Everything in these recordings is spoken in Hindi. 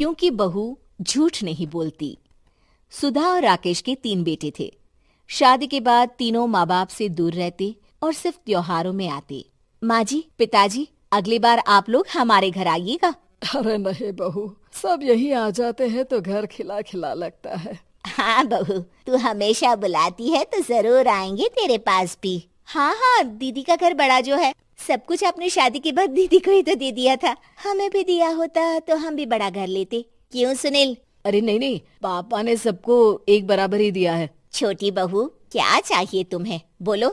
क्योंकि बहू झूठ नहीं बोलती। सुधा और राकेश के 3 बेटे थे। शादी के बाद तीनों माँ बाप से दूर रहते और सिर्फ त्योहारों में आते। माँ जी, पिताजी, अगली बार आप लोग हमारे घर आइएगा। अरे नहीं बहू, सब यही आ जाते हैं तो घर खिला खिला लगता है। हाँ बहू, तू हमेशा बुलाती है तो जरूर आएंगे तेरे पास भी। हाँ हाँ, दीदी का घर बड़ा जो है, सब कुछ आपने शादी के बाद दीदी को ही तो दे दिया था। हमें भी दिया होता तो हम भी बड़ा घर लेते। क्यों सुनील? अरे नहीं नहीं, पापा ने सबको एक बराबर ही दिया है। छोटी बहू, क्या चाहिए तुम्हें, बोलो।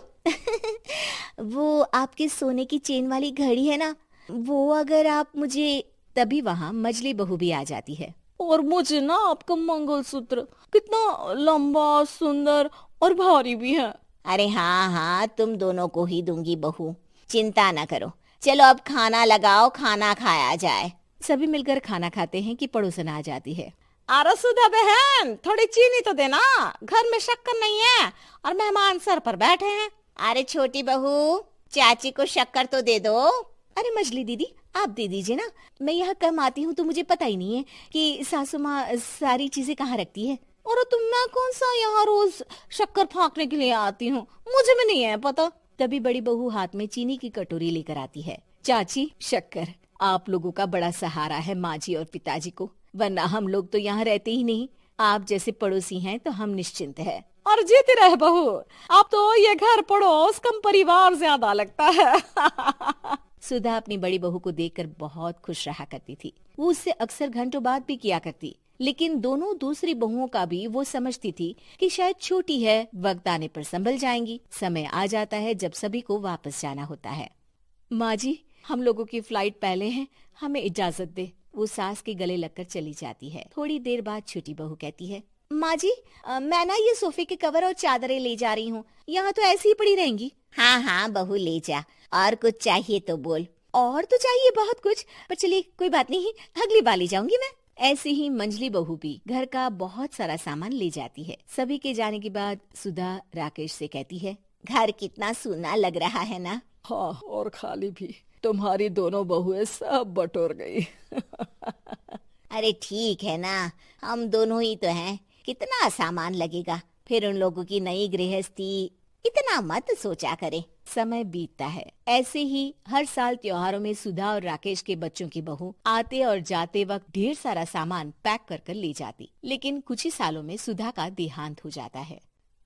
वो आपके सोने की चेन वाली घड़ी है ना, वो अगर आप मुझे, तभी वहाँ मजली बहू भी आ जाती है। और मुझे ना आपका मंगलसूत्र कितना लंबा, सुंदर और भारी भी है। अरे हाँ हाँ, तुम दोनों को ही दूंगी बहू, चिंता ना करो। चलो अब खाना लगाओ, खाना खाया जाए। सभी मिलकर खाना खाते हैं कि पड़ोसन आ जाती है। अरे सुधा बहन, थोड़ी चीनी तो देना, घर में शक्कर नहीं है और मेहमान सर पर बैठे हैं। अरे छोटी बहू, चाची को शक्कर तो दे दो। अरे मजली दीदी, आप दे दीजिए ना, मैं यहाँ कम आती हूँ तो मुझे पता ही नहीं है कि सासू माँ सारी चीजें कहाँ रखती है। और तुम, मैं कौन सा यहाँ रोज शक्कर फाँकने के लिए आती हूँ, मुझे भी नहीं है पता। तभी बड़ी बहू हाथ में चीनी की कटोरी लेकर आती है। चाची, शक्कर आप लोगों का बड़ा सहारा है माँ जी और पिताजी को, वरना हम लोग तो यहाँ रहते ही नहीं। आप जैसे पड़ोसी हैं तो हम निश्चिंत है। और जीती रहे बहू, अब तो ये घर पड़ोस कम परिवार ज्यादा लगता है। सुधा अपनी बड़ी बहू को देखकर बहुत खुश रहा करती थी। वो उससे अक्सर घंटों बात भी किया करती, लेकिन दोनों दूसरी बहुओं का भी वो समझती थी कि शायद छोटी है, वक्त आने पर संभल जाएंगी। समय आ जाता है जब सभी को वापस जाना होता है। माँ जी, हम लोगों की फ्लाइट पहले है, हमें इजाजत दे। वो सास के गले लगकर चली जाती है। थोड़ी देर बाद छोटी बहू कहती है, माँ जी, मैं ना ये सोफे के कवर और चादरें ले जा रही हूँ, यहाँ तो ऐसी ही पड़ी रहेंगी। हाँ हाँ बहू, ले जा, और कुछ चाहिए तो बोल। और तो चाहिए बहुत कुछ, पर चलिए कोई बात नहीं, अगली बार ले जाऊंगी मैं। ऐसे ही मंजली बहू भी घर का बहुत सारा सामान ले जाती है। सभी के जाने के बाद सुधा राकेश से कहती है, घर कितना सूना लग रहा है ना। हाँ, और खाली भी। तुम्हारी दोनों बहुएं सब बटोर गई। अरे ठीक है ना, हम दोनों ही तो हैं, कितना सामान लगेगा, फिर उन लोगों की नई गृहस्थी, इतना मत सोचा करे। समय बीतता है। ऐसे ही हर साल त्योहारों में सुधा और राकेश के बच्चों की बहू आते और जाते वक्त ढेर सारा सामान पैक कर कर ले जाती। लेकिन कुछ ही सालों में सुधा का देहांत हो जाता है।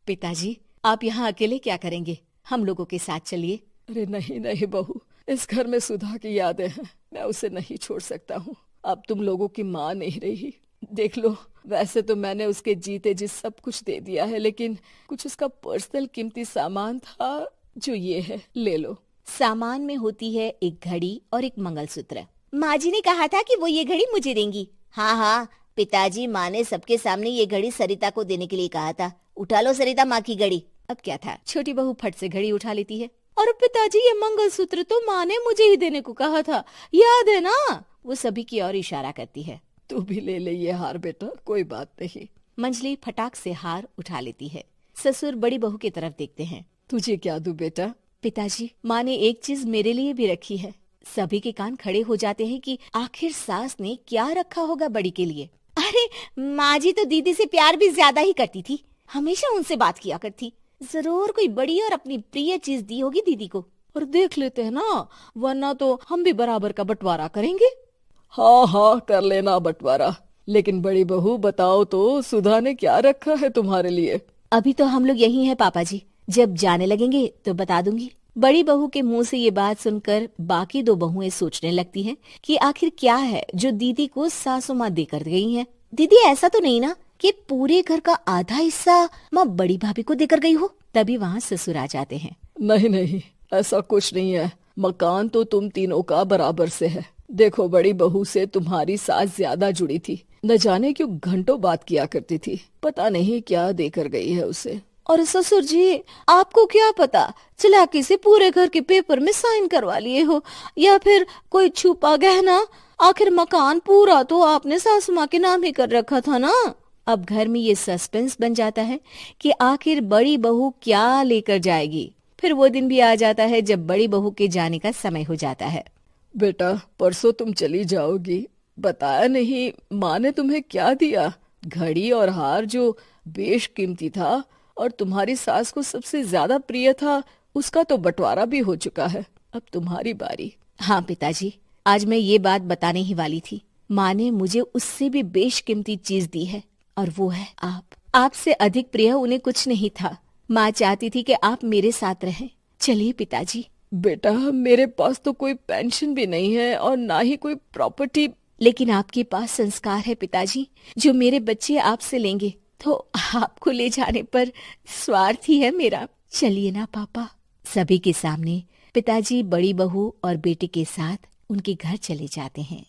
पिताजी, आप यहाँ अकेले क्या करेंगे? हम लोगों के साथ चलिए। अरे नहीं नहीं बहू, इस घर में सुधा की यादें हैं, मैं उसे नहीं छोड़ सकता हूँ। अब तुम लोगों की माँ नहीं रही। देख लो, वैसे तो मैंने उसके जीते जी सब कुछ दे दिया है, लेकिन कुछ उसका पर्सनल कीमती सामान था जो ये है, ले लो। सामान में होती है एक घड़ी और एक मंगलसूत्र। माँ जी ने कहा था कि वो ये घड़ी मुझे देंगी। हाँ हाँ, पिताजी, माँ ने सबके सामने ये घड़ी सरिता को देने के लिए कहा था। उठा लो सरिता माँ की घड़ी। अब क्या था, छोटी बहू फट से घड़ी उठा लेती है। और पिताजी, ये मंगलसूत्र तो माँ ने मुझे ही देने को कहा था, याद है ना? वो सभी की ओर इशारा करती है। तू भी ले ले ये हार बेटा, कोई बात नहीं। मंजली फटाक से हार उठा लेती है। ससुर बड़ी बहू की तरफ देखते हैं। तुझे क्या दूं बेटा? पिताजी, माँ ने एक चीज मेरे लिए भी रखी है। सभी के कान खड़े हो जाते हैं कि आखिर सास ने क्या रखा होगा बड़ी के लिए। अरे माँ जी तो दीदी से प्यार भी ज्यादा ही करती थी, हमेशा उनसे बात किया करती। जरूर कोई बड़ी और अपनी प्रिय चीज दी होगी दीदी को। और देख लेते हैं ना, वरना तो हम भी बराबर का बंटवारा करेंगे। हाँ हाँ, कर लेना बंटवारा। लेकिन बड़ी बहू, बताओ तो, सुधा ने क्या रखा है तुम्हारे लिए? अभी तो हम लोग यही हैं पापा जी, जब जाने लगेंगे तो बता दूंगी। बड़ी बहू के मुंह से ये बात सुनकर बाकी 2 बहुएं सोचने लगती हैं कि आखिर क्या है जो दीदी को सासू माँ देकर गई हैं। दीदी, ऐसा तो नहीं ना कि पूरे घर का आधा हिस्सा माँ बड़ी भाभी को देकर गई हो? तभी वहाँ ससुर आ जाते हैं। नहीं नहीं, ऐसा कुछ नहीं है। मकान तो तुम तीनों का बराबर से है। देखो, बड़ी बहू से तुम्हारी सास ज्यादा जुड़ी थी, न जाने क्यों घंटों बात किया करती थी। पता नहीं क्या देकर गई है उसे। और ससुर जी, आपको क्या पता, चालाकी से पूरे घर के पेपर में साइन करवा लिए हो, या फिर कोई छुपा गहना। आखिर मकान पूरा तो आपने सासू माँ के नाम ही कर रखा था ना। अब घर में ये सस्पेंस बन जाता है कि आखिर बड़ी बहू क्या लेकर जाएगी। फिर वो दिन भी आ जाता है जब बड़ी बहू के जाने का समय हो जाता है। बेटा, परसों तुम चली जाओगी, बताया नहीं, माँ ने तुम्हें क्या दिया? घड़ी और हार जो बेशकीमती था और तुम्हारी सास को सबसे ज्यादा प्रिय था, उसका तो बंटवारा भी हो चुका है। अब तुम्हारी बारी। हाँ पिताजी, आज मैं ये बात बताने ही वाली थी। माँ ने मुझे उससे भी बेशकीमती चीज दी है और वो है आप। आपसे अधिक प्रिय उन्हें कुछ नहीं था। माँ चाहती थी कि आप मेरे साथ रहें। चलिए पिताजी। बेटा, मेरे पास तो कोई पेंशन भी नहीं है और ना ही कोई प्रॉपर्टी। लेकिन आपके पास संस्कार है पिताजी, जो मेरे बच्चे आपसे लेंगे, तो आपको ले जाने पर स्वार्थ ही है मेरा। चलिए ना पापा। सभी के सामने पिताजी बड़ी बहू और बेटे के साथ उनके घर चले जाते हैं।